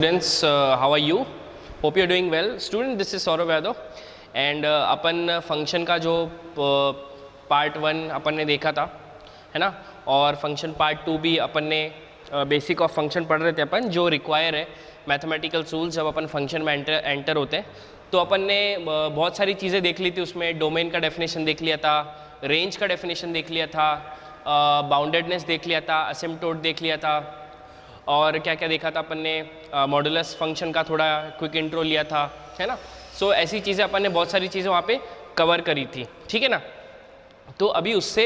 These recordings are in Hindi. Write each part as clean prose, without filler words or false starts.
Students, how are you? Hope you are doing well. Student, this is Saurabh Yadav and upon function का जो पार्ट 1 अपन ने देखा था, है ना, और फंक्शन पार्ट 2 भी अपन ने बेसिक ऑफ फंक्शन पढ़ रहे थे अपन, जो रिक्वायर है मैथमेटिकल टूल्स जब अपन फंक्शन में एंटर होते हैं। तो अपन ने बहुत सारी चीज़ें देख ली थी उसमें। डोमेन का डेफिनेशन देख लिया था, रेंज का डेफिनेशन देख लिया था, बाउंडेडनेस देख लिया था, असिम्पटोट देख लिया था, और क्या क्या देखा था अपन ने, मॉडुलस फंक्शन का थोड़ा क्विक इंट्रो लिया था, है ना। सो ऐसी चीज़ें अपन ने बहुत सारी चीज़ें वहाँ पे कवर करी थी, ठीक है ना। तो अभी उससे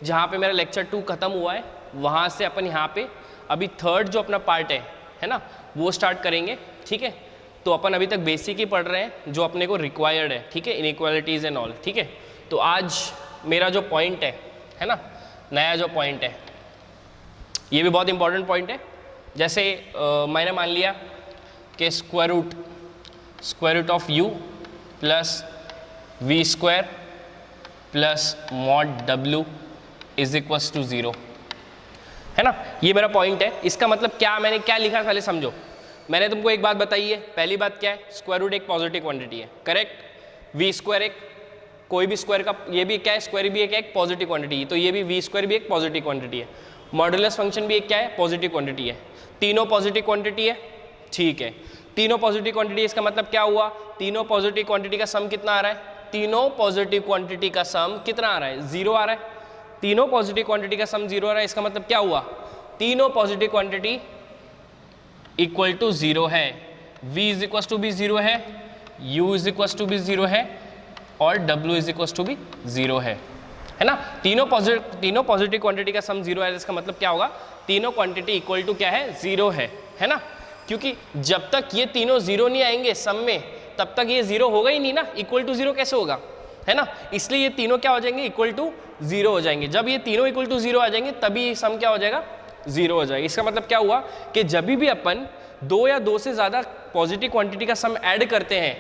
जहाँ पे मेरा लेक्चर 2 ख़त्म हुआ है, वहाँ से अपन यहाँ पे अभी थर्ड जो अपना पार्ट है ना, वो स्टार्ट करेंगे, ठीक है। तो अपन अभी तक बेसिक ही पढ़ रहे हैं जो अपने को रिक्वायर्ड है, ठीक है, इनइक्वालिटीज़ एंड ऑल, ठीक है। तो आज मेरा जो पॉइंट है ना, नया जो पॉइंट है, ये भी बहुत इंपॉर्टेंट पॉइंट है। जैसे मैंने मान लिया कि square root of u plus V square plus mod w is equals to 0, है ना। ये मेरा पॉइंट है। इसका मतलब क्या, मैंने क्या लिखा पहले समझो। मैंने तुमको एक बात बताई है। पहली बात क्या है, स्क्वायर रूट एक पॉजिटिव क्वांटिटी है, करेक्ट। वी स्क्वायर एक, कोई भी स्क्वायर का, ये भी क्या है, स्क्वायर भी एक पॉजिटिव क्वांटिटी है, तो ये भी वी स्क्वायर भी एक पॉजिटिव क्वांटिटी है। मॉडुलस फंक्शन भी एक क्या है, पॉजिटिव क्वांटिटी है। तीनों पॉजिटिव क्वांटिटी है, ठीक है। तीनों पॉजिटिव क्वांटिटी, इसका मतलब क्या हुआ, तीनों पॉजिटिव क्वांटिटी का सम कितना आ रहा है, तीनों पॉजिटिव क्वांटिटी का सम कितना आ रहा है, 0 आ रहा है। तीनों पॉजिटिव क्वांटिटी का सम 0 आ रहा है, इसका मतलब क्या हुआ, तीनों पॉजिटिव क्वांटिटी इक्वल टू 0 है। v इज इक्वल टू भी 0 है, u इज इक्वल टू भी 0 है, और w इज इक्वल टू भी 0 है ना। तीनों पॉजिटिव क्वांटिटी का सम 0 है, इसका मतलब क्या होगा, तीनों क्वांटिटी इक्वल टू क्या है, 0 है ना। क्योंकि जब तक ये तीनों 0 नहीं आएंगे सम में, तब तक ये 0 होगा ही नहीं ना। इक्वल टू 0 कैसे होगा, है ना। इसलिए ये तीनों क्या हो जाएंगे, इक्वल टू 0 हो जाएंगे। जब ये तीनों इक्वल टू 0 आ जाएंगे तभी सम क्या हो जाएगा, 0 हो जाएगा। इसका मतलब क्या हुआ कि जब भी अपन 2 या 2 से ज़्यादा पॉजिटिव क्वांटिटी का सम ऐड करते हैं,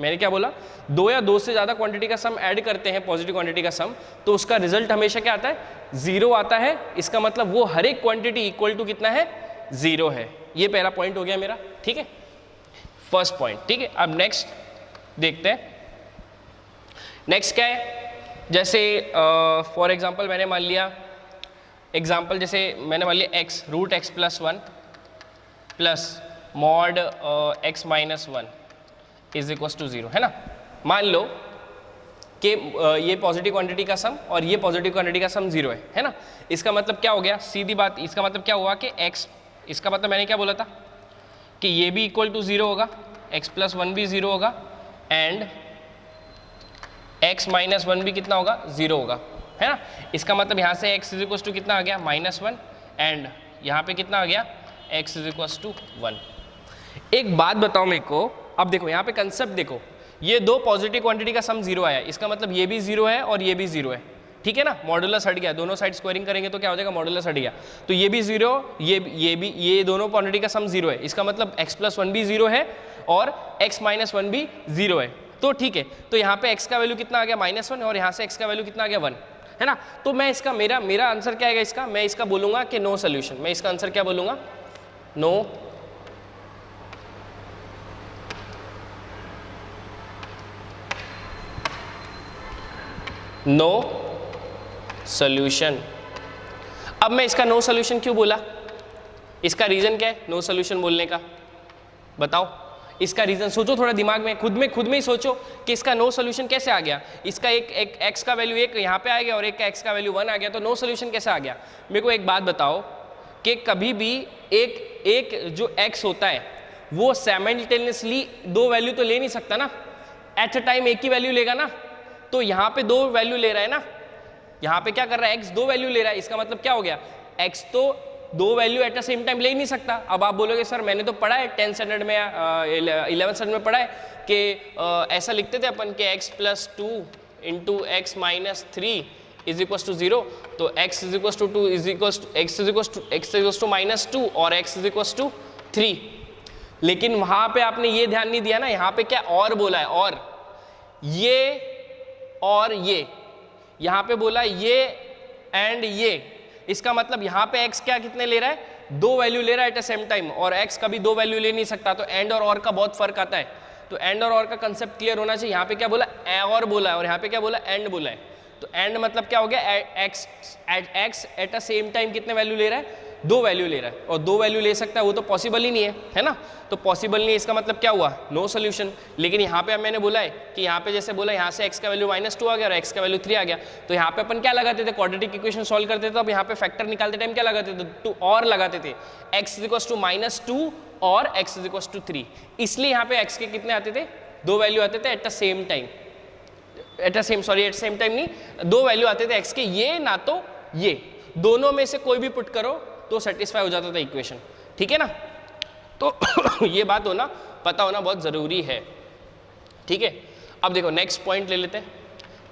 मैंने क्या बोला, 2 या 2 से ज़्यादा क्वांटिटी का सम ऐड करते हैं, पॉजिटिव क्वांटिटी का सम, तो उसका रिजल्ट हमेशा क्या आता है, 0 आता है। इसका मतलब वो हर एक क्वांटिटी इक्वल टू कितना है, 0 है। ये पहला पॉइंट हो गया मेरा, ठीक है, फर्स्ट पॉइंट, ठीक है। अब नेक्स्ट देखते हैं, नेक्स्ट क्या है। जैसे फॉर एग्जांपल मैंने मान लिया, जैसे मैंने मान लिया x root x plus 1 plus mod x minus 1 is equals to 0, है ना। मान लो कि ये पॉजिटिव क्वांटिटी का सम और ये पॉजिटिव क्वांटिटी का सम 0 है ना। इसका मतलब क्या हो गया, सीधी बात, इसका मतलब क्या हुआ कि x, इसका मतलब मैंने क्या बोला था कि ये भी इक्वल टू 0 होगा, x प्लस 1 भी 0 होगा, एंड x माइनस 1 भी कितना होगा, 0 होगा, है ना। इसका मतलब यहाँ से x इज इक्वल टू कितना आ गया, -1, एंड यहाँ पे कितना आ गया, x इज इक्वल टू 1। एक बात बताओ मेरे को, अब देखो यहाँ पे कंसेप्ट देखो, ये दो पॉजिटिव क्वांटिटी का सम 0 आया, इसका मतलब ये भी 0 है और ये भी 0 है, ठीक है ना। मॉडुलस हट गया, दोनों साइड स्क्वायरिंग करेंगे तो क्या हो जाएगा, मॉडुलस हट गया, तो ये भी 0, ये भी, ये दोनों क्वांटिटी का सम 0 है। इसका मतलब x प्लस 1 भी 0 है और x माइनस 1 भी 0 है, तो ठीक है। तो यहाँ पे x का वैल्यू कितना आ गया, -1, और यहाँ से x का वैल्यू कितना आ गया, 1, है ना। तो मैं इसका, मेरा आंसर क्या आएगा इसका, मैं इसका बोलूँगा कि नो सोल्यूशन। मैं इसका आंसर क्या बोलूँगा, नो सोल्यूशन। अब मैं इसका नो सोल्यूशन क्यों बोला, इसका रीजन क्या है नो सोल्यूशन बोलने का, बताओ इसका रीजन। सोचो थोड़ा दिमाग में, खुद में ही सोचो कि इसका नो सोल्यूशन कैसे आ गया। इसका एक x का वैल्यू 1 यहाँ पे आ गया और एक का x का वैल्यू 1 आ गया, तो नो सोल्यूशन कैसे आ गया। मेरे को एक बात बताओ कि कभी भी एक जो x होता है वो साइमल्टेनियसली 2 वैल्यू तो ले नहीं सकता ना, एट अ टाइम एक ही वैल्यू लेगा ना। तो यहाँ पे 2 वैल्यू ले रहा है ना, यहाँ पे क्या कर रहा है, x 2 वैल्यू ले रहा है। इसका मतलब क्या हो गया, x तो 2 value eight the same time ले ही नहीं सकता। अब आप बोलोगे सर मैंने तो पढ़ा है 10th स्टैंडर्ड में, 11th स्टैंडर्ड में पढ़ा है कि ऐसा लिखते थे अपन कि x plus 2 into x minus 3 is equal to 0, तो x is equal to 2 is equal to x is equal to -2 और x इज इक्वल टू 3। लेकिन वहाँ पे आपने ये ध्यान नहीं दिया ना, यहाँ पे क्या और बोला है, और ये यहाँ पे बोला ये एंड ये। इसका मतलब यहाँ पे x क्या कितने ले रहा है, दो वैल्यू ले रहा है एट अ सेम टाइम, और x कभी दो वैल्यू ले नहीं सकता, तो एंड और का बहुत फर्क आता है। तो एंड और का कंसेप्ट क्लियर होना चाहिए। यहाँ पे क्या बोला, और बोला है, और यहाँ पे क्या बोला, एंड बोला है। तो एंड मतलब क्या हो गया, x at a same time कितने वैल्यू ले रहा है, दो वैल्यू ले रहा है, और दो वैल्यू ले सकता है वो तो पॉसिबल ही नहीं है ना। तो पॉसिबल नहीं है, इसका मतलब क्या हुआ, नो सोल्यूशन। लेकिन यहाँ पे मैंने बोला है कि यहाँ पे जैसे बोला, यहाँ से x का वैल्यू -2 आ गया और x का वैल्यू 3 आ गया, तो यहाँ पे अपन क्या लगाते थे, क्वाड्रेटिक इक्वेशन सॉल्व करते थे। अब यहाँ पे फैक्टर निकालते टाइम क्या लगाते थे, टू और लगाते थे, x = -2 और x = 3। इसलिए यहाँ पे x के कितने आते थे, दो वैल्यू आते थे at the same time, at same time नहीं, दो वैल्यू आते थे x के, ये ना तो ये, दोनों में से कोई भी पुट करो तो सेटिस्फाई हो जाता था इक्वेशन, ठीक है ना। तो ये बात होना, पता होना बहुत ज़रूरी है, ठीक है। अब देखो नेक्स्ट पॉइंट ले लेते हैं।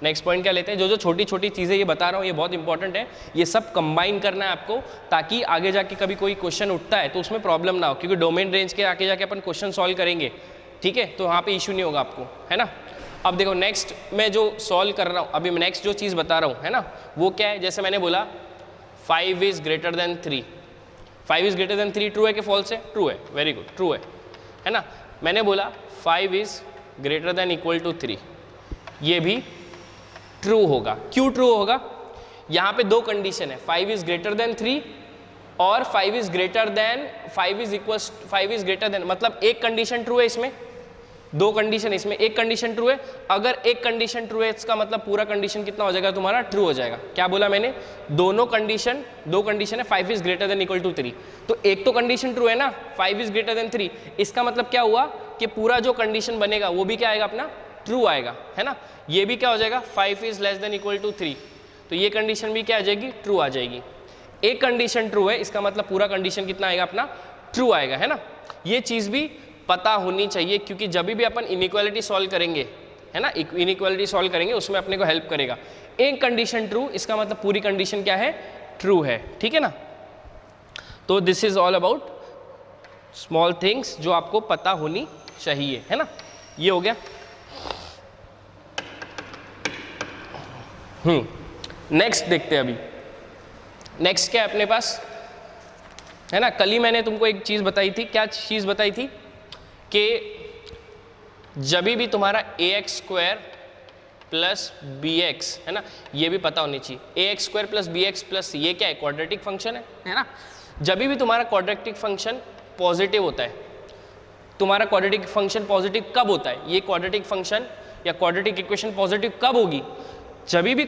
नेक्स्ट पॉइंट क्या लेते हैं, जो छोटी छोटी चीज़ें ये बता रहा हूँ ये बहुत इंपॉर्टेंट है, ये सब कंबाइन करना है आपको, ताकि आगे जाके कभी कोई क्वेश्चन उठता है तो उसमें प्रॉब्लम ना हो, क्योंकि डोमेन रेंज के आगे जाके अपन क्वेश्चन सॉल्व करेंगे, ठीक है, तो वहाँ पे इशू नहीं होगा आपको, है ना। अब देखो नेक्स्ट मैं जो सॉल्व कर रहा हूँ, अभी मैं नेक्स्ट जो चीज़ बता रहा हूँ, है ना, वो क्या है, जैसे मैंने बोला 5 = 3, 5 = 3 ट्रू है कि फॉल्स है, ट्रू है, वेरी गुड, ट्रू है ना। मैंने बोला 5 > 3, ये भी ट्रू होगा। क्यों ट्रू होगा, यहाँ पे दो कंडीशन है, 5 > 3 और 5 > मतलब एक कंडीशन ट्रू है इसमें, दो कंडीशन इसमें, एक कंडीशन ट्रू है। अगर एक कंडीशन ट्रू है इसका मतलब पूरा कंडीशन कितना हो जाएगा तुम्हारा, ट्रू हो जाएगा। क्या बोला मैंने, दोनों कंडीशन, दो कंडीशन है, 5 > 3, तो एक तो कंडीशन ट्रू है ना, 5 > 3, इसका मतलब क्या हुआ कि पूरा जो कंडीशन बनेगा वो भी क्या आएगा अपना, ट्रू आएगा, है ना। ये भी क्या हो जाएगा, 5 > 3, तो ये कंडीशन भी क्या आ जाएगी, ट्रू आ जाएगी। एक कंडीशन ट्रू है, इसका मतलब पूरा कंडीशन कितना आएगा अपना, ट्रू आएगा, है ना। ये चीज़ भी पता होनी चाहिए, क्योंकि जब भी अपन इनइक्वालिटी सॉल्व करेंगे, है ना, इनइक्वालिटी सॉल्व करेंगे उसमें अपने को हेल्प करेगा। एक कंडीशन ट्रू, इसका मतलब पूरी कंडीशन क्या है, ट्रू है, ठीक है ना। तो this is all about small things जो आपको पता होनी चाहिए, है ना। ये हो गया। नेक्स्ट देखते हैं अभी। नेक्स्ट क्या है अपने पास, है ना। कल ही मैंने तुमको एक चीज़ बताई थी, क्या चीज़ बताई थी कि जब भी तुम्हारा ax² + bx, है ना, ये भी पता होनी चाहिए, ax² + bx + ये क्या है, क्वाड्रेटिक फंक्शन है ना। जब भी तुम्हारा क्वाड्रेटिक फंक्शन पॉजिटिव होता है, तुम्हारा क्वाड्रेटिक फंक्शन पॉजिटिव कब होता है, ये क्वाड्रेटिक फंक्शन या क्वाड्रेटिक इक्वेशन पॉजिटिव कब होगी, जब भी जो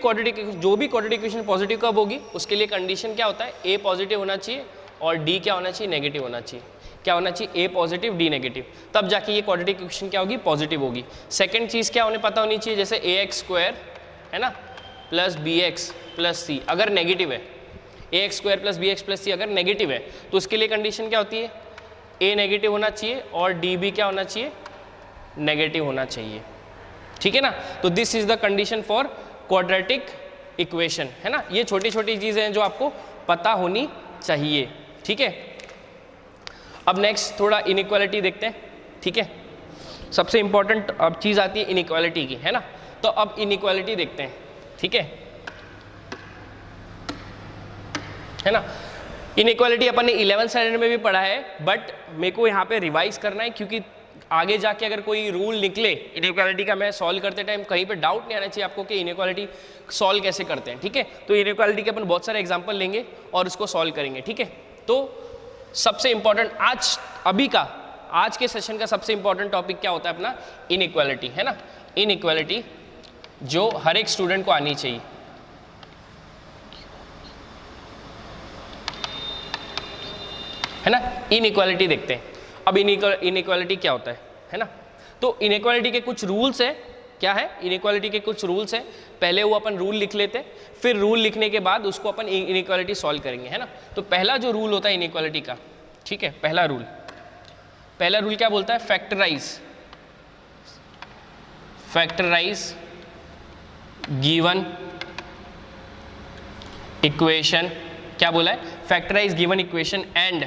भी क्वाड्रेटिक इक्वेशन पॉजिटिव कब होगी, उसके लिए कंडीशन क्या होता है, a पॉजिटिव होना चाहिए और d क्या होना चाहिए, नेगेटिव होना चाहिए। क्या होना चाहिए, a पॉजिटिव d नेगेटिव, तब जाके ये क्वाड्रेटिक इक्वेशन क्या होगी, पॉजिटिव होगी। सेकंड चीज़ क्या होने पता होनी चाहिए, जैसे ax² है ना + bx + c अगर नेगेटिव है, ax² + bx + c अगर नेगेटिव है, तो उसके लिए कंडीशन क्या होती है, a नेगेटिव होना चाहिए और d भी क्या होना चाहिए, नेगेटिव होना चाहिए, ठीक है ना। तो this is the condition for quadratic equation, है ना। ये छोटी छोटी चीज़ें हैं जो आपको पता होनी चाहिए, ठीक है। अब नेक्स्ट थोड़ा इनइक्वालिटी देखते हैं, ठीक है। सबसे इंपॉर्टेंट अब चीज़ आती है इनइक्वालिटी की, है ना। तो अब इनइक्वालिटी देखते हैं, ठीक है ना। इनइक्वालिटी अपन ने 11th स्टैंडर्ड में भी पढ़ा है, बट मेरे को यहाँ पे रिवाइज करना है, क्योंकि आगे जाके अगर कोई रूल निकले इनइक्वालिटी का, मैं सॉल्व करते टाइम कहीं पे डाउट नहीं आना चाहिए आपको कि इनइक्वालिटी सॉल्व कैसे करते हैं, ठीक है। तो इनइक्वालिटी के अपन बहुत सारे एग्जांपल लेंगे और उसको सॉल्व करेंगे, ठीक है। तो सबसे इंपॉर्टेंट आज के सेशन का सबसे इंपॉर्टेंट टॉपिक क्या होता है अपना, इनइक्वालिटी, है ना। इनइक्वालिटी जो हर एक स्टूडेंट को आनी चाहिए, है ना। इनइक्वालिटी देखते हैं। अब इनइक्वालिटी क्या होता है ना। तो इनइक्वालिटी के कुछ रूल्स है, क्या है, इनइक्वालिटी के कुछ रूल्स है। पहले वो अपन रूल लिख लेते हैं, फिर रूल लिखने के बाद उसको अपन इनइक्वालिटी सॉल्व करेंगे, है ना। तो पहला जो रूल होता है इनइक्वालिटी का, ठीक है, पहला रूल क्या बोलता है, फैक्टराइज गिवन इक्वेशन, क्या बोला है, factorise given equation and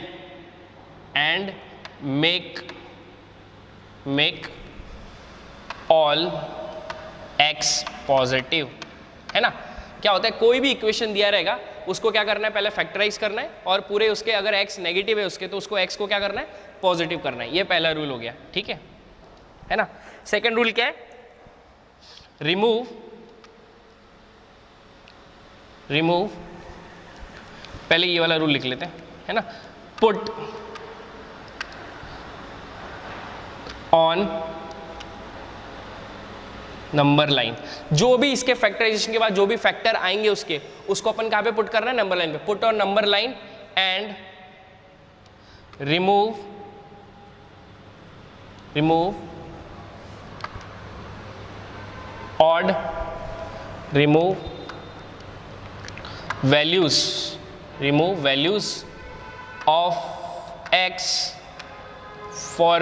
make all x positive, है ना। क्या होता है, कोई भी इक्वेशन दिया रहेगा उसको क्या करना है, पहले फैक्टराइज करना है, और पूरे उसके अगर x नेगेटिव है उसके तो उसको x को क्या करना है, पॉजिटिव करना है। ये पहला रूल हो गया, ठीक है ना। सेकेंड रूल क्या है, रिमूव पहले ये वाला रूल लिख लेते हैं, है ना। पुट ऑन नंबर लाइन, जो भी इसके फैक्टराइजेशन के बाद जो भी फैक्टर आएंगे उसको अपन कहां पे पुट करना है, नंबर लाइन पे। Put on number line and remove odd, remove values of x for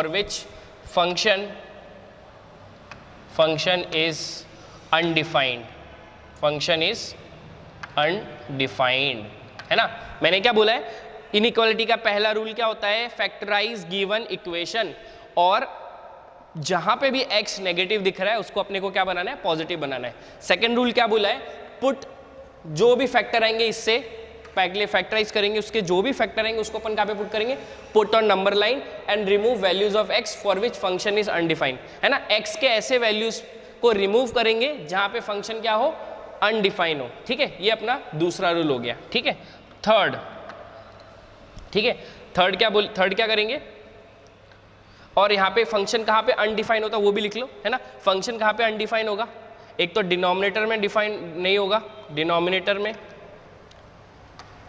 which function is undefined, है ना। मैंने क्या बोला है, इनइक्वालिटी का पहला रूल क्या होता है, फैक्टराइज गिवन इक्वेशन, और जहां पे भी x नेगेटिव दिख रहा है उसको अपने को क्या बनाना है, पॉजिटिव बनाना है। सेकंड रूल क्या बोला है, पुट जो भी फैक्टर आएंगे इससे पहले फैक्टराइज करेंगे, उसके जो भी फैक्टर आएंगे उसको अपन कहां पे पुट करेंगे, put on number line and remove values of x for which function is undefined, है ना। x के ऐसे वैल्यूज को रिमूव करेंगे जहां पे फंक्शन क्या हो, अनडिफाइन हो, ठीक है। ये अपना दूसरा रूल हो गया, ठीक है। थर्ड क्या करेंगे, और यहाँ पे फंक्शन कहाँ पे अनडिफाइन होता है वो भी लिख लो, है ना। फंक्शन कहाँ पे अनडिफाइन होगा, एक तो डिनोमिनेटर में डिफाइन नहीं होगा, डिनोमिनेटर में,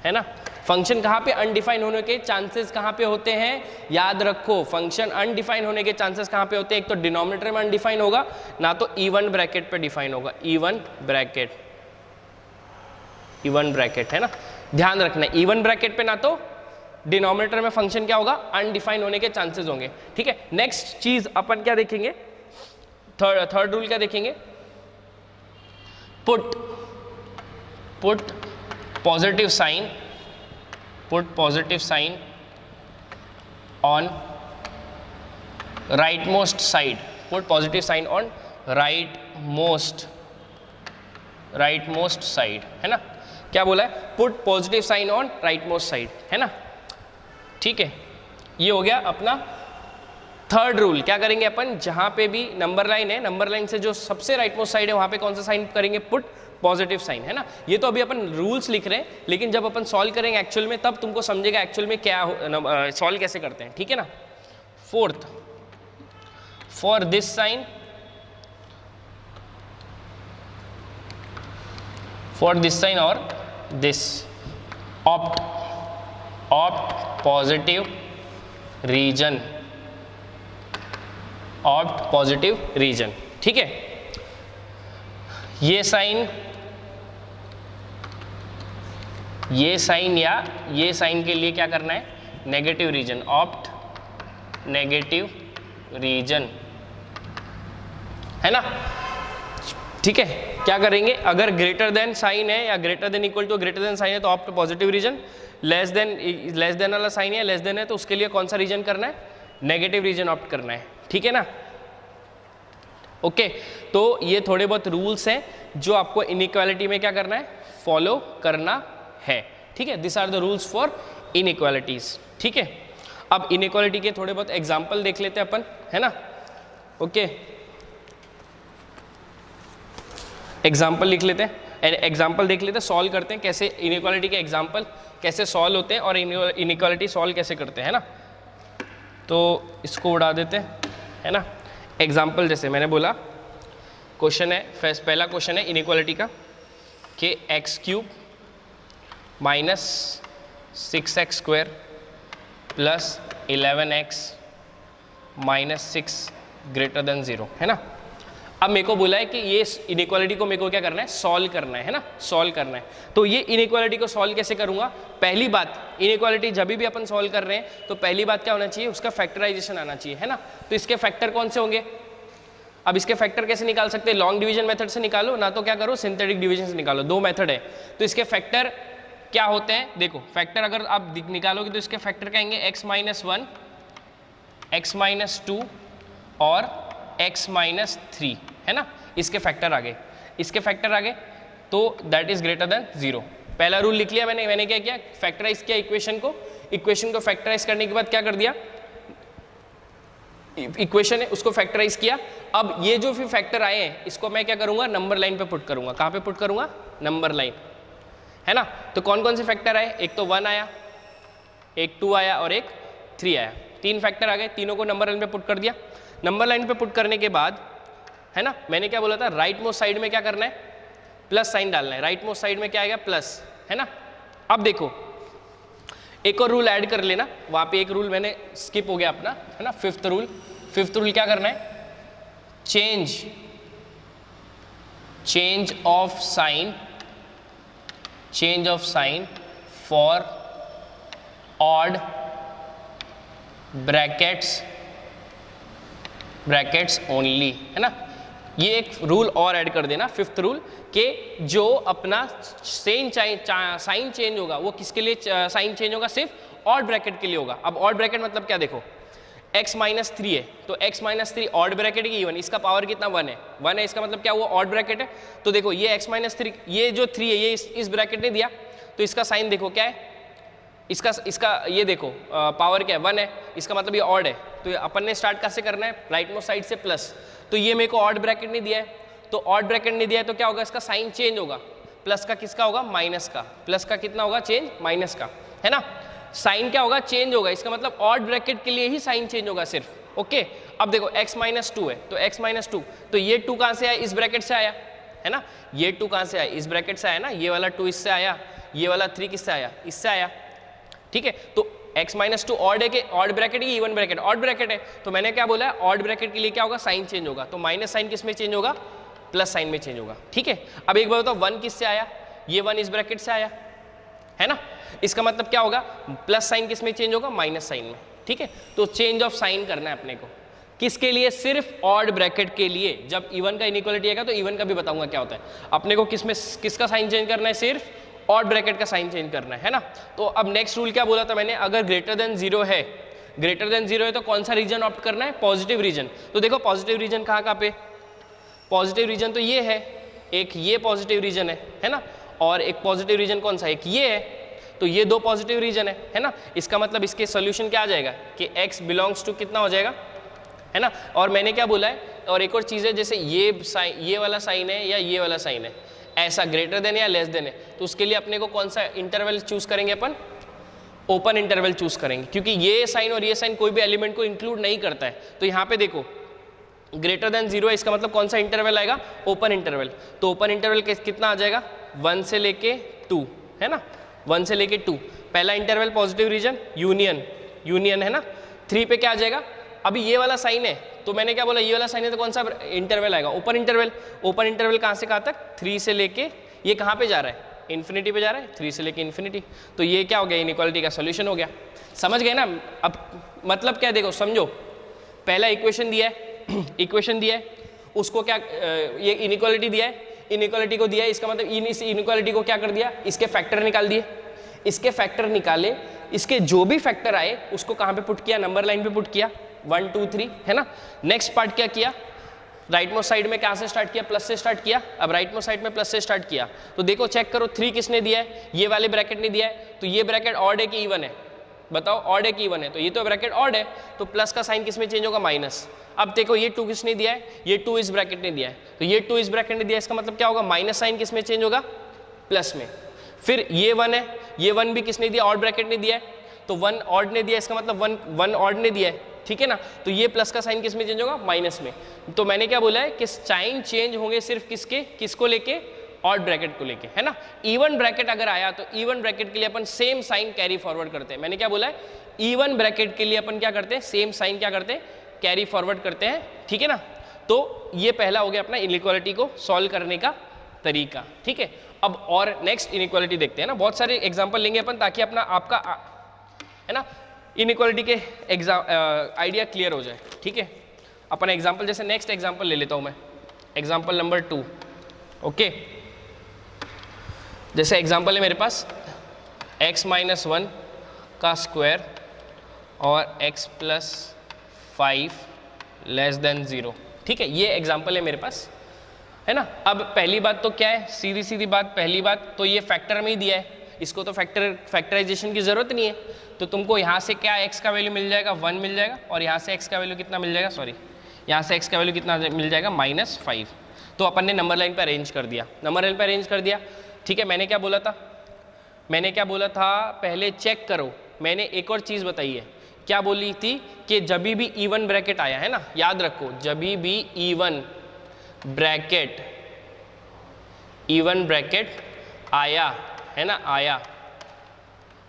है ना। फंक्शन कहाँ पे अनडिफाइन होने के चांसेस कहाँ पे होते हैं, याद रखो, फंक्शन अनडिफाइन होने के चांसेस कहाँ पे होते हैं, एक तो डिनोमिनेटर में अनडिफाइन होगा, ना तो इवन ब्रैकेट पे डिफाइन होगा, इवन ब्रैकेट, है ना। ध्यान रखना, इवन ब्रैकेट पे ना तो डिनोमिनेटर में फंक्शन क्या होगा, अनडिफाइन होने के चांसेस होंगे, ठीक है। नेक्स्ट चीज अपन क्या देखेंगे, थर्ड रूल क्या देखेंगे, put positive sign on rightmost side, put positive sign on rightmost side, है ना। क्या बोला है, put positive sign on rightmost side, है ना, ठीक है। ये हो गया अपना थर्ड रूल। क्या करेंगे अपन, जहां पे भी नंबर लाइन है, नंबर लाइन से जो सबसे राइट मोस्ट साइड है वहां पे कौन सा साइन करेंगे, पुट पॉजिटिव साइन, है ना। ये तो अभी अपन रूल्स लिख रहे हैं, लेकिन जब अपन सॉल्व करेंगे एक्चुअल में तब तुमको समझेगा एक्चुअल में क्या सॉल्व कैसे करते हैं, ठीक है ना। फोर्थ, फॉर दिस साइन और दिस, ऑप्ट पॉजिटिव रीजन, ठीक है। ये साइन या ये साइन के लिए क्या करना है, negative reason, opt negative reason, है ना, ठीक है। क्या करेंगे, अगर ग्रेटर देन साइन है या greater than equal to greater than sign है तो opt positive region, less than वाला साइन है, लेस देन है तो उसके लिए कौन सा रीजन करना है, नेगेटिव रीजन ऑप्ट करना है, ठीक है ना। ओके, तो ये थोड़े बहुत रूल्स हैं जो आपको इनइक्वालिटी में क्या करना है, फॉलो करना है, ठीक है। This are the rules for inequalities, ठीक है। अब इनइक्वालिटी के थोड़े बहुत एग्जाम्पल देख लेते हैं अपन, है ना। ओके, एग्जाम्पल लिख लेते हैं, एग्जाम्पल देख लेते हैं, सॉल्व करते हैं कैसे इनइक्वालिटी के एग्जाम्पल कैसे सॉल्व होते हैं और इनइक्वालिटी सॉल्व कैसे करते हैं, है ना। तो इसको उड़ा देते हैं, है ना। एग्जाम्पल जैसे मैंने बोला, क्वेश्चन है, पहला क्वेश्चन है इनइक्वालिटी का कि x³ minus 6x² plus 11x minus 6 greater than 0, है ना। अब मेरे को बोला है कि ये इनइक्वालिटी को मेरे को क्या करना है, सॉल्व करना है ना, सॉल्व करना है। तो ये इनइक्वालिटी को सॉल्व कैसे करूंगा, पहली बात, इनइक्वालिटी जब भी अपन सॉल्व कर रहे हैं तो पहली बात क्या होना चाहिए, उसका फैक्टराइजेशन आना चाहिए, है ना। तो इसके फैक्टर कौन से होंगे, अब इसके फैक्टर कैसे निकाल सकते हैं, लॉन्ग डिवीजन मेथड से निकालो, ना तो क्या करो, सिंथेटिक डिवीजन से निकालो, दो मेथड है। तो इसके फैक्टर क्या होते हैं, देखो फैक्टर अगर आप निकालोगे तो इसके फैक्टर कहेंगे x-1, x-2 और x-3, है ना। इसके फैक्टर आ गए। इसके फैक्टर आ गए तो दैट इज ग्रेटर देन 0। पहला रूल लिख लिया मैंने क्या किया, फैक्टराइज किया इक्वेशन को फैक्टराइज करने के बाद क्या कर दिया, इक्वेशन है उसको फैक्टराइज किया। अब ये जो फिर फैक्टर आए हैं इसको मैं क्या करूंगा, नंबर लाइन पे पुट करूंगा। कहाँ पे पुट करूंगा, नंबर लाइन, है ना। तो कौन कौन से फैक्टर आए, एक तो 1 आया, एक 2 आया और एक 3 आया, 3 फैक्टर आ गए, तीनों को नंबर लाइन पे पुट कर दिया। नंबर लाइन पे पुट करने के बाद, है ना, मैंने क्या बोला था, राइट मोस्ट साइड में क्या करना है, प्लस साइन डालना है। राइट मोस्ट साइड में क्या आएगा, प्लस, है ना। अब देखो एक और रूल ऐड कर लेना, वहाँ पे एक रूल मैंने स्किप हो गया अपना, है ना, फिफ्थ रूल क्या करना है, change of sine for odd brackets only, है ना। ये एक रूल और ऐड कर देना, फिफ्थ रूल, कि जो अपना साइन चेंज होगा वो किसके लिए साइन चेंज होगा, सिर्फ ऑड ब्रैकेट के लिए होगा। अब ऑड ब्रैकेट मतलब क्या, देखो x-3 है तो x-3 ऑड ब्रैकेट की इवन, इसका पावर कितना 1 है, इसका मतलब क्या हुआ, ऑड ब्रैकेट है। तो देखो ये x-3, ये जो 3 है ये इस ब्रैकेट ने दिया तो इसका साइन देखो क्या है, इसका ये देखो पावर क्या है, 1 है, इसका मतलब ये ऑड है। तो अपन ने स्टार्ट कैसे करना है, राइट मोस्ट साइड से प्लस, तो ये मेरे को ऑड ब्रैकेट नहीं दिया है, तो ऑड ब्रैकेट नहीं दिया है तो क्या होगा, इसका साइन चेंज होगा, प्लस का किसका होगा, माइनस का, प्लस का कितना होगा चेंज, माइनस का, है ना। साइन क्या होगा, चेंज होगा, इसका मतलब ऑड ब्रैकेट के लिए ही साइन चेंज होगा सिर्फ। ओके, अब देखो x-2 है तो x-2, तो ये 2 कहाँ से आया, इस ब्रैकेट से आया, है ना। ये 2 कहाँ से आया, इस ब्रैकेट से आया ना, ये वाला 2 इससे आया, ये वाला 3 किससे आया, इससे आया, ठीक है। तो x-2 ऑड है कि ऑड ब्रैकेट की इवन ब्रैकेट, ऑड ब्रैकेट है, तो मैंने क्या बोला है, ऑड ब्रैकेट के लिए क्या होगा, साइन चेंज होगा, तो माइनस साइन किस में चेंज होगा, प्लस साइन में चेंज होगा, ठीक है। अब एक बार बताओ 1 किससे आया, ये 1 इस ब्रैकेट से आया, है ना, इसका मतलब क्या होगा, प्लस साइन किस में चेंज होगा, माइनस साइन में, ठीक है। तो चेंज ऑफ साइन करना है अपने को, किसके लिए, सिर्फ ऑड ब्रैकेट के लिए। जब इवन का इनइक्वालिटी आएगा तो इवन का भी बताऊंगा क्या होता है। अपने को किसका साइन चेंज करना है, सिर्फ ऑड ब्रैकेट का साइन चेंज करना है ना। तो अब नेक्स्ट रूल क्या बोला था मैंने, अगर ग्रेटर देन 0 है तो कौन सा रीजन ऑप्ट करना है, पॉजिटिव रीजन। तो देखो पॉजिटिव रीजन कहाँ पे, पॉजिटिव रीजन तो ये है, एक ये पॉजिटिव रीजन है ना, और एक पॉजिटिव रीजन कौन सा है, एक ये है, तो ये 2 पॉजिटिव रीजन है ना। इसका मतलब इसके सोल्यूशन क्या आ जाएगा कि x बिलोंग्स टू कितना हो जाएगा, है ना। और मैंने क्या बोला है, और एक और चीज़ है, जैसे ये वाला साइन है या ये वाला साइन है, ऐसा ग्रेटर देन या लेस देन है, तो उसके लिए अपने को कौन सा इंटरवल चूज करेंगे, अपन ओपन इंटरवल चूज करेंगे, क्योंकि ये साइन और ये साइन कोई भी एलिमेंट को इंक्लूड नहीं करता है। तो यहाँ पे देखो ग्रेटर देन 0 है, इसका मतलब कौन सा इंटरवल आएगा, ओपन इंटरवल। तो ओपन इंटरवल कितना आ जाएगा, 1 से लेके 2, है ना, 1 से लेके 2, पहला इंटरवल पॉजिटिव रीजन, यूनियन है ना। 3 पे क्या आ जाएगा, अभी ये वाला साइन है तो मैंने क्या बोला, ये वाला साइन है तो कौन सा इंटरवल आएगा, ओपन इंटरवल। ओपन इंटरवल कहाँ से कहाँ तक, 3 से लेके ये कहाँ पे जा रहा है, इन्फिनिटी पे जा रहा है, 3 से लेके इन्फिनिटी। तो ये क्या हो गया, इनइक्वालिटी का सोल्यूशन हो गया। समझ गए ना। अब मतलब क्या, देखो समझो, पहला इक्वेशन दिया है, उसको क्या ये इनइक्वालिटी दिया है, इनइक्वालिटी को दिया है, इसका मतलब इस इनइक्वालिटी को क्या कर दिया, इसके फैक्टर निकाल दिए, इसके फैक्टर निकाले, इसके जो भी फैक्टर आए उसको कहाँ पे पुट किया, नंबर लाइन पे पुट किया, 1 2 3, है ना। नेक्स्ट पार्ट क्या किया, राइट मोस्ट साइड में कहाँ से स्टार्ट किया, प्लस से स्टार्ट किया। अब राइट मोस्ट साइड में प्लस से स्टार्ट किया तो देखो चेक करो, 3 किसने दिया है, ये वाले ब्रैकेट ने दिया है, तो ये ब्रैकेट ऑड है कि इवन है, बताओ, ऑड है कि इवन है, तो ये तो ब्रैकेट ऑड है, तो प्लस का साइन किस में चेंज होगा, माइनस। अब देखो ये 2 किसने दिया है, ये 2 इस ब्रैकेट ने दिया है, तो ये 2 इस ब्रैकेट ने दिया है, इसका मतलब क्या होगा, माइनस साइन किस में चेंज होगा, प्लस में। फिर ये 1 है, ये 1 भी किसने दिया, ऑड ब्रैकेट ने दिया है, तो 1 ऑड ने दिया, इसका मतलब 1 ऑड ने दिया है, ठीक है ना। तो ये प्लस का साइन किस में चेंज होगा, माइनस में। तो मैंने क्या बोला है कि साइन चेंज होंगे सिर्फ किसको लेके, ऑड ब्रैकेट को लेके, है ना। इवन ब्रैकेट अगर आया तो इवन ब्रैकेट के लिए अपन सेम साइन कैरी फॉरवर्ड करते हैं। मैंने क्या बोला है, इवन ब्रैकेट के लिए अपन क्या करते हैं, सेम साइन क्या करते हैं, कैरी फॉरवर्ड करते हैं, ठीक है ना। तो ये पहला हो गया अपना इनइक्वालिटी को सॉल्व करने का तरीका, ठीक है। अब और नेक्स्ट इनइक्वालिटी देखते हैं ना, बहुत सारे एग्जांपल लेंगे अपन ताकि अपना आपका है ना इनइक्वालिटी के आइडिया क्लियर हो जाए, ठीक है। अपन एग्जांपल जैसे नेक्स्ट एग्जांपल ले लेता हूं मैं, एग्जांपल नंबर 2, ओके। जैसे एग्जांपल है मेरे पास x-1 का स्क्वायर और x + 5 < 0, ठीक है। ये एग्जांपल है मेरे पास। है ना। अब पहली बात तो क्या है, सीधी सीधी बात, पहली बात तो ये फैक्टर में ही दिया है, इसको तो फैक्टराइजेशन की जरूरत नहीं है। तो तुमको यहाँ से क्या x का वैल्यू मिल जाएगा 1 मिल जाएगा, और यहाँ से x का वैल्यू कितना मिल जाएगा, सॉरी यहाँ से x का वैल्यू कितना मिल जाएगा -5। तो अपन ने नंबर लाइन पर अरेंज कर दिया, नंबर लाइन पर अरेंज कर दिया, ठीक है। मैंने क्या बोला था, मैंने क्या बोला था, पहले चेक करो। मैंने एक और चीज़ बताई है, क्या बोली थी कि जब भी इवन ब्रैकेट आया है ना, याद रखो, जब भी इवन ब्रैकेट आया है ना, आया,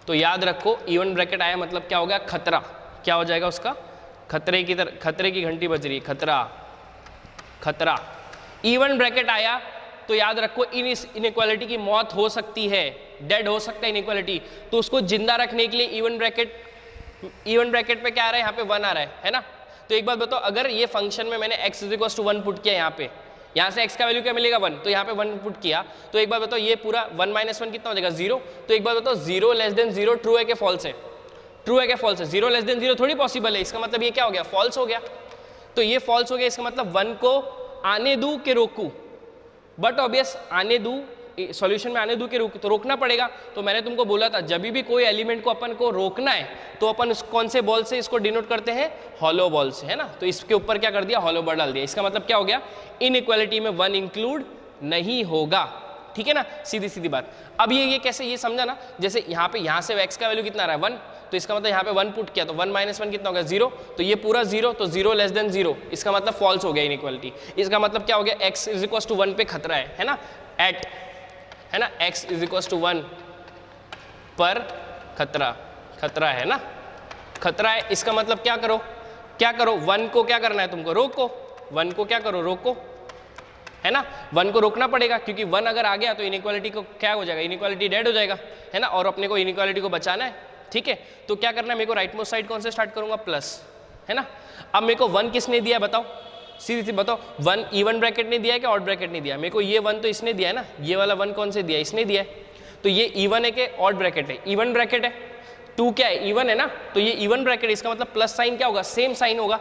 तो याद रखो इवन ब्रैकेट आया मतलब क्या हो गया, खतरा। क्या हो जाएगा उसका, खतरे की तरह, खतरे की घंटी बज रही है, खतरा, खतरा। इवन ब्रैकेट आया तो याद रखो इनइक्वालिटी की मौत हो सकती है, डेड हो सकता है इनइक्वालिटी। तो उसको जिंदा रखने के लिए इवन ब्रैकेट पे क्या आ रहा है, यहाँ पे 1 आ रहा है ना। तो एक बात बताओ, अगर ये फंक्शन में मैंने x = 1 पुट किया, यहाँ से x का वैल्यू क्या मिलेगा 1, तो यहाँ पे 1 पुट किया, तो एक बात बताओ ये पूरा 1 - 1 कितना हो जाएगा 0। तो एक बात बताओ 0 < 0 ट्रू है कि फॉल्स है, ट्रू है क्या फॉल्स है, 0 < 0 थोड़ी पॉसिबल है, इसका मतलब ये क्या हो गया, फॉल्स हो गया। तो ये फॉल्स हो गया, इसका मतलब 1 को आने दूं कि रोकूं, बट ऑब्वियस आने दूं, सॉल्यूशन में आने दूं कि तो रोकना पड़ेगा। तो मैंने तुमको बोला था जब भी कोई एलिमेंट को अपन को रोकना है तो अपन कौन से बॉल से इसको डिनोट करते हैं, हॉलो बॉल से, है ना। तो इसके ऊपर क्या कर दिया, हॉलो बॉल डाल दिया। इसका मतलब क्या हो गया, इनइक्वालिटी में 1 इंक्लूड नहीं होगा, ठीक है ना, सीधी सीधी बात। अब ये कैसे, ये समझा ना, जैसे यहाँ से x का वैल्यू कितना आ रहा है 1, तो इसका मतलब यहाँ पे 1 पुट किया तो 1 - 1 कितना हो गया 0, तो ये पूरा 0, तो 0 < 0, इसका मतलब फॉल्स हो गया इनइक्वालिटी। इसका मतलब क्या हो गया, x = 1 पे खतरा है ना, एट, है ना, x = 1 पर खतरा है ना, खतरा है। इसका मतलब क्या करो, 1 को क्या करना है तुमको, रोको, 1 को क्या करो, रोको, है ना। 1 को रोकना पड़ेगा, क्योंकि 1 अगर आ गया तो इनइक्वालिटी को क्या हो जाएगा, इनइक्वालिटी डेड हो जाएगा, है ना। और अपने को इनइक्वालिटी को बचाना है, ठीक है। तो क्या करना है, मेरे को राइट मोस्ट साइड कौन से स्टार्ट करूंगा, प्लस, है ना। अब मेरे को 1 किसने दिया बताओ, सीधी सी बताओ, 1 इवन ब्रैकेट ने दिया है कि ऑड ब्रैकेट ने दिया, मेरे को ये 1 तो इसने दिया है ना, ये वाला 1 कौन से दिया, इसने दिया है। तो ये इवन है कि ऑड ब्रैकेट है, इवन ब्रैकेट है, 2 क्या है, इवन है ना, तो ये इवन ब्रैकेट, इसका मतलब प्लस साइन क्या होगा, सेम साइन होगा,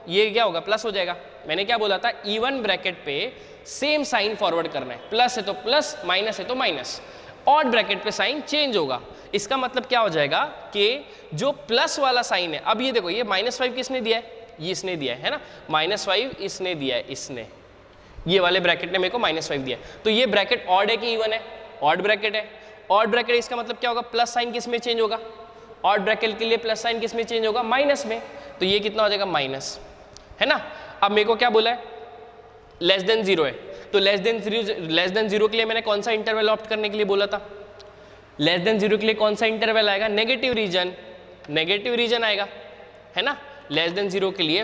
ये क्या होगा, प्लस हो जाएगा। मैंने क्या बोला था, इवन ब्रैकेट पे सेम साइन फॉरवर्ड करना है, प्लस है तो प्लस, माइनस है तो माइनस। ऑड ब्रैकेट पे साइन चेंज होगा, इसका मतलब क्या हो जाएगा कि जो प्लस वाला साइन है, अब ये देखो, ये -5 किसने दिया है, ये इसने दिया है ना, -5 इसने दिया है, इसने, ये वाले ब्रैकेट ने मेरे को -5 दिया है। तो ये ब्रैकेट ऑड है कि इवन है, ऑड ब्रैकेट है, ऑड ब्रैकेट, इसका मतलब क्या होगा, प्लस साइन किस में चेंज होगा, ऑड ब्रैकेट के लिए प्लस साइन किस में चेंज होगा, माइनस में। तो ये कितना हो जाएगा, माइनस, है ना। अब मेरे को क्या बोला है, <0 है, तो <0 के लिए मैंने कौन सा इंटरवल ऑप्ट करने के लिए बोला था, <0 के लिए कौन सा इंटरवल आएगा, नेगेटिव रीजन आएगा, है ना। <0 के लिए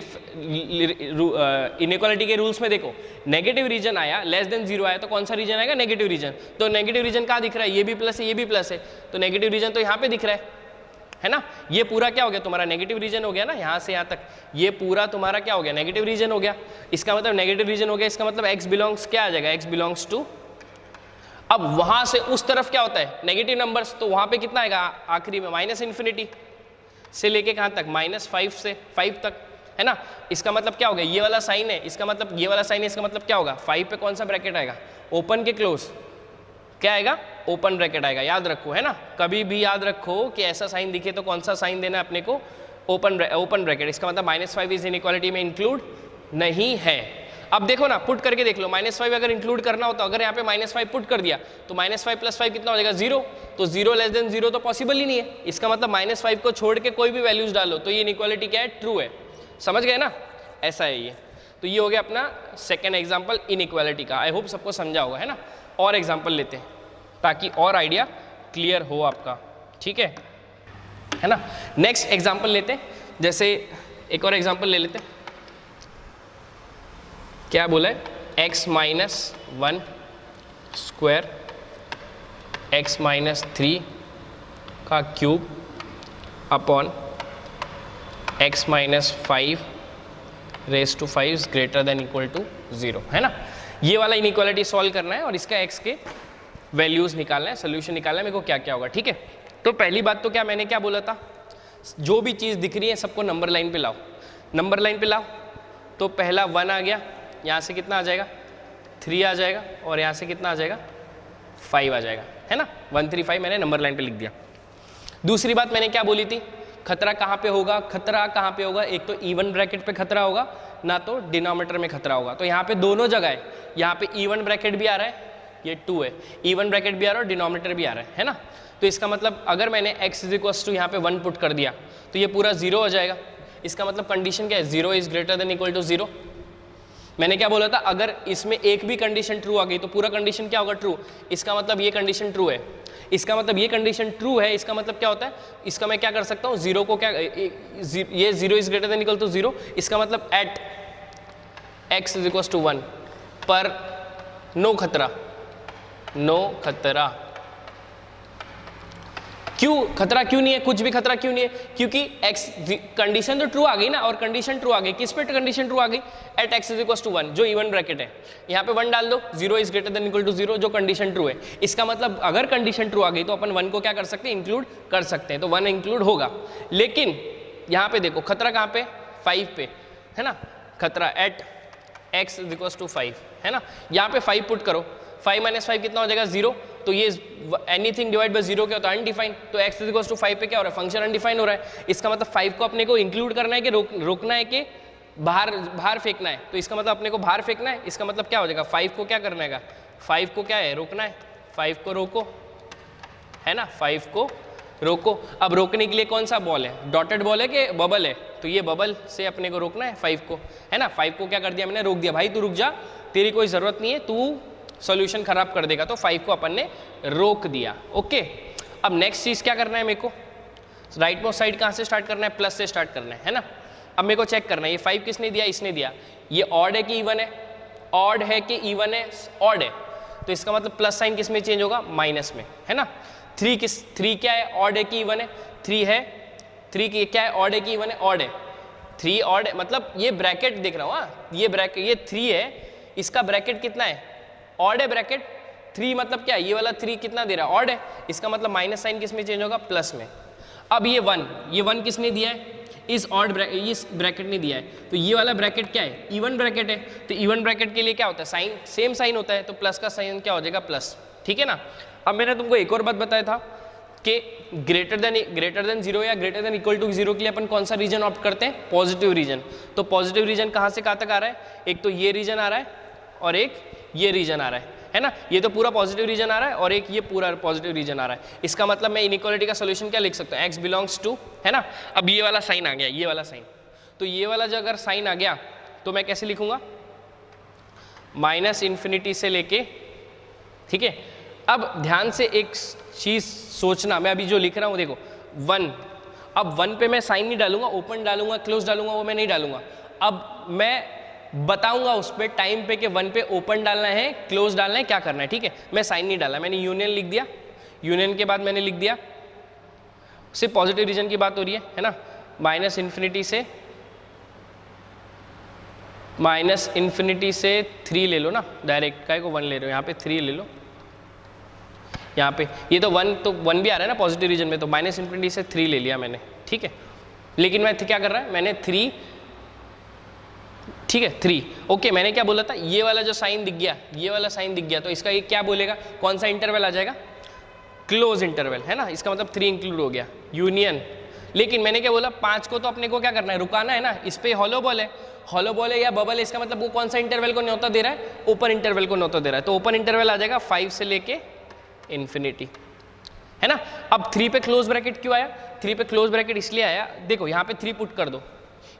इनइक्वालिटी के रूल्स में देखो, नेगेटिव रीजन आया, <0 आया, तो कौन सा रीजन आएगा, नेगेटिव रीजन। तो नेगेटिव रीजन कहाँ दिख रहा है, ये भी प्लस है, ये भी प्लस है, तो नेगेटिव रीजन तो यहाँ पे दिख रहा है ना। ये पूरा क्या हो गया, तुम्हारा नेगेटिव रीजन हो गया ना, यहाँ से यहाँ तक ये पूरा तुम्हारा क्या हो गया, नेगेटिव रीजन हो गया। इसका मतलब नेगेटिव रीजन हो गया, इसका मतलब x बिलोंग्स क्या आ जाएगा, x बिलोंग्स टू, अब वहां से उस तरफ क्या होता है, नेगेटिव नंबर्स, तो वहां पे कितना आएगा आखिरी में, -∞ से लेके कहां तक, -5 से 5 तक, है ना। इसका मतलब क्या हो गया, ये वाला साइन है, इसका मतलब ये वाला साइन है, इसका मतलब क्या होगा, 5 पे कौन सा ब्रैकेट आएगा, ओपन के क्लोज, क्या आएगा, ओपन ब्रैकेट आएगा, याद रखो, है ना। कभी भी याद रखो कि ऐसा साइन दिखे तो कौन सा साइन देना है अपने को, ओपन ब्रैकेट। इसका मतलब -5 इस इनइक्वालिटी में इंक्लूड नहीं है। अब देखो ना, पुट करके देख लो, -5 अगर इंक्लूड करना होता, अगर यहाँ पे -5 पुट कर दिया तो -5 + 5 कितना हो जाएगा, 0, तो 0 < 0 तो पॉसिबल ही नहीं है। इसका मतलब -5 को छोड़ के कोई भी वैल्यूज डालो तो ये इनइक्वालिटी क्या है, ट्रू है, समझ गए ना, ऐसा है ये। तो ये हो गया अपना सेकेंड एग्जाम्पल इनइक्वालिटी का, आई होप सबको समझा होगा, है ना। और एग्जाम्पल लेते हैं ताकि और आइडिया क्लियर हो आपका, ठीक है ना। नेक्स्ट एग्जाम्पल लेते हैं, जैसे एक और एग्जाम्पल ले लेते हैं, क्या बोला है, x - 1 स्क्वायर x - 3 का cube upon x - 5 raise to 5 greater than equal to 0, है ना। ये वाला इनइक्वालिटी सॉल्व करना है और इसका x के वैल्यूज निकालना है, सोल्यूशन निकालना है मेरे को, क्या क्या होगा, ठीक है। तो पहली बात तो क्या मैंने क्या बोला था, जो भी चीज़ दिख रही है सबको नंबर लाइन पे लाओ, तो पहला 1 आ गया, यहाँ से कितना आ जाएगा 3 आ जाएगा और यहाँ से कितना आ जाएगा 5 आ जाएगा, है ना। 135 मैंने नंबर लाइन पे लिख दिया। दूसरी बात मैंने क्या बोली थी, खतरा कहाँ पे होगा, खतरा कहाँ पे होगा, एक तो इवन ब्रैकेट पे खतरा होगा ना तो डिनोमिनेटर में खतरा होगा। तो यहाँ पे दोनों जगह है, यहाँ पे इवन ब्रैकेट भी आ रहा है, ये 2 है, इवन ब्रैकेट भी आ रहा है और डिनोमिनेटर भी आ रहा है ना। तो इसका मतलब अगर मैंने x इज इक्वल टू यहाँ पे 1 पुट कर दिया तो ये पूरा 0 हो जाएगा। इसका मतलब कंडीशन क्या है, 0 is greater than equal to 0। मैंने क्या बोला था, अगर इसमें एक भी कंडीशन ट्रू आ गई तो पूरा कंडीशन क्या होगा, ट्रू। इसका मतलब ये कंडीशन ट्रू है, इसका मतलब ये कंडीशन ट्रू है। इसका मतलब क्या होता है, इसका मैं क्या कर सकता हूँ, 0 को क्या, ये 0 is greater than equal to 0, इसका मतलब at x is equal to 1 पर नो खतरा, नो खतरा। क्यों खतरा क्यों नहीं है, कुछ भी खतरा क्यों नहीं है, क्योंकि x कंडीशन तो ट्रू आ गई ना, और कंडीशन ट्रू आ गई, किस पे कंडीशन ट्रू आ गई, at x is equal to 1 जो इवन ब्रैकेट है, यहाँ पे 1 डाल दो, 0 is greater than equal to 0 जो कंडीशन ट्रू है। इसका मतलब अगर कंडीशन ट्रू आ गई तो अपन 1 को क्या कर सकते हैं, इंक्लूड कर सकते हैं, तो 1 इंक्लूड होगा। लेकिन यहाँ पे देखो खतरा कहाँ पे, 5 पे, है ना, खतरा at x is equal to 5, है ना। यहाँ पे 5 पुट करो, 5 माइनस 5 कितना हो जाएगा 0, तो ये एनीथिंग डिवाइड बाय 0 क्या होता है, अनडिफाइंड। तो x इज इक्वल टू 5 पे क्या हो रहा है, फंक्शन अनडिफाइंड हो रहा है। इसका मतलब 5 को अपने को इंक्लूड करना है कि रोकना है कि बाहर फेंकना है, तो इसका मतलब अपने को बाहर फेंकना है। इसका मतलब क्या हो जाएगा, 5 को क्या करना है, 5 को क्या है, रोकना है, 5 को रोको, है ना, 5 को रोको। अब रोकने के लिए कौन सा बॉल है, डॉटेड बॉल है कि बबल है, तो ये बबल से अपने को रोकना है 5 को, है ना। 5 को क्या कर दिया मैंने, रोक दिया, भाई तू रुक जा, तेरी कोई ज़रूरत नहीं है, तू सॉल्यूशन खराब कर देगा, तो 5 को अपन ने रोक दिया। ओके, अब नेक्स्ट चीज़ क्या करना है मेरे को, राइट मोस्ट साइड कहाँ से स्टार्ट करना है, प्लस से स्टार्ट करना है ना। अब मेरे को चेक करना है ये 5 किसने दिया, इसने दिया, ये ऑड है कि इवन है, ऑड है कि इवन है, ऑड है, तो इसका मतलब प्लस साइन किस में चेंज होगा, माइनस में, है ना। 3 क्या है, ऑड है कि इवन है, 3 है, 3 क्या है, ऑड है कि इवन है, ऑड है, 3 ऑड है, मतलब ये ब्रैकेट देख रहा हूँ, ये ब्रैकेट, ये 3 है, इसका ब्रैकेट कितना है, ऑड है ब्रैकेट, 3 मतलब क्या है, ये वाला 3 कितना दे रहा है, ऑड है, इसका मतलब माइनस साइन किस में चेंज होगा, प्लस में। अब ये 1 किसने दिया है, इस ऑड ब्रैकेट, इस ब्रैकेट ने दिया है, तो ये वाला ब्रैकेट क्या है, इवन ब्रैकेट है, तो इवन ब्रैकेट के लिए क्या होता है, साइन सेम साइन होता है, तो प्लस का साइन क्या हो जाएगा, प्लस, ठीक है ना। अब मैंने तुमको एक और बात बताया था कि ग्रेटर देन 0 या ग्रेटर देन इक्वल टू 0 के लिए अपन कौन सा रीजन ऑप्ट करते हैं, पॉजिटिव रीजन। तो पॉजिटिव रीजन कहाँ से कहाँ तक आ रहा है, एक तो ये रीजन आ रहा है और एक ये रीजन आ रहा है ना, ये तो पूरा पॉजिटिव रीजन आ रहा है और एक ये पूरा पॉजिटिव रीजन आ रहा है। इसका मतलब मैं इनइक्वालिटी का सोल्यूशन क्या लिख सकता हूँ, x बिलोंग्स टू, है ना। अब ये वाला साइन आ गया, ये वाला साइन, तो ये वाला जो अगर साइन आ गया तो मैं कैसे लिखूंगा, माइनस इन्फिनिटी से लेके, ठीक है। अब ध्यान से एक चीज़ सोचना, मैं अभी जो लिख रहा हूँ देखो 1, अब 1 पे मैं साइन नहीं डालूंगा, ओपन डालूंगा, क्लोज डालूंगा, वो मैं नहीं डालूंगा। अब मैं बताऊंगा उस पर टाइम पे कि 1 पे ओपन डालना है, क्लोज डालना है, क्या करना है, ठीक है। मैं साइन नहीं डाला, मैंने यूनियन लिख दिया, यूनियन के बाद मैंने लिख दिया, सिर्फ पॉजिटिव रीजन की बात हो रही है ना, माइनस इन्फिनिटी से 3 ले लो ना, डायरेक्ट काय को 1 ले रहे हो, यहाँ पे 3 ले लो, यहाँ पे ये तो 1 भी आ रहा है ना पॉजिटिव रीजन में, तो माइनस इन्फिनिटी से 3 ले लिया मैंने, ठीक है। लेकिन मैं क्या कर रहा है, मैंने 3, ठीक है 3, ओके। मैंने क्या बोला था, ये वाला जो साइन दिख गया, ये वाला साइन दिख गया, तो इसका ये क्या बोलेगा, कौन सा इंटरवल आ जाएगा, क्लोज इंटरवल, है ना। इसका मतलब 3 इंक्लूड हो गया, यूनियन। लेकिन मैंने क्या बोला, 5 को तो अपने को क्या करना है, रुकाना है ना, इस पे हॉलो बॉल है, हॉलो बॉल है या बबल है, इसका मतलब वो कौन सा इंटरवल को न्योता दे रहा है, ओपन इंटरवल को न्योता दे रहा है, तो ओपन इंटरवल आ जाएगा 5 से लेके इन्फिनिटी, है ना। अब 3 पे क्लोज ब्रैकेट क्यों आया, 3 पे क्लोज ब्रैकेट इसलिए आया, देखो यहाँ पे 3 पुट कर दो,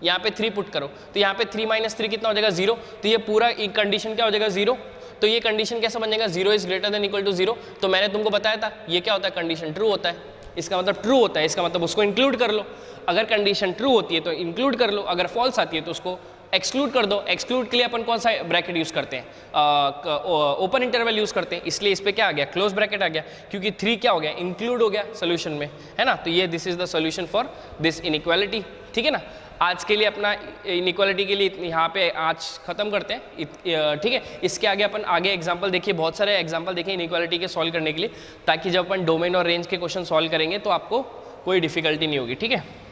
यहाँ पे 3 पुट करो, तो यहाँ पे 3 माइनस 3 कितना हो जाएगा 0, तो ये पूरा एक कंडीशन क्या हो जाएगा 0, तो ये कंडीशन कैसे बन जाएगा, 0 is greater than equal to 0। तो मैंने तुमको बताया था ये क्या होता है, कंडीशन ट्रू होता है, इसका मतलब ट्रू होता है, इसका मतलब उसको इंक्लूड कर लो, अगर कंडीशन ट्रू होती है तो इंक्लूड कर लो, अगर फॉल्स आती है तो उसको एक्सक्लूड कर दो। एक्सक्लूड के लिए अपन कौन सा ब्रैकेट यूज करते हैं, ओपन इंटरवल यूज करते हैं, इसलिए इस पे क्या आ गया, क्लोज ब्रैकेट आ गया, क्योंकि 3 क्या हो गया, इंक्लूड हो गया सोल्यूशन में, है ना। तो ये this is the solution for this inequality, ठीक है ना। आज के लिए अपना इनइक्वालिटी के लिए यहाँ पे आज खत्म करते हैं, ठीक है। इसके आगे अपन आगे एग्जांपल देखिए, बहुत सारे एग्जांपल देखिए इनइक्वालिटी के सॉल्व करने के लिए, ताकि जब अपन डोमेन और रेंज के क्वेश्चन सॉल्व करेंगे तो आपको कोई डिफिकल्टी नहीं होगी, ठीक है।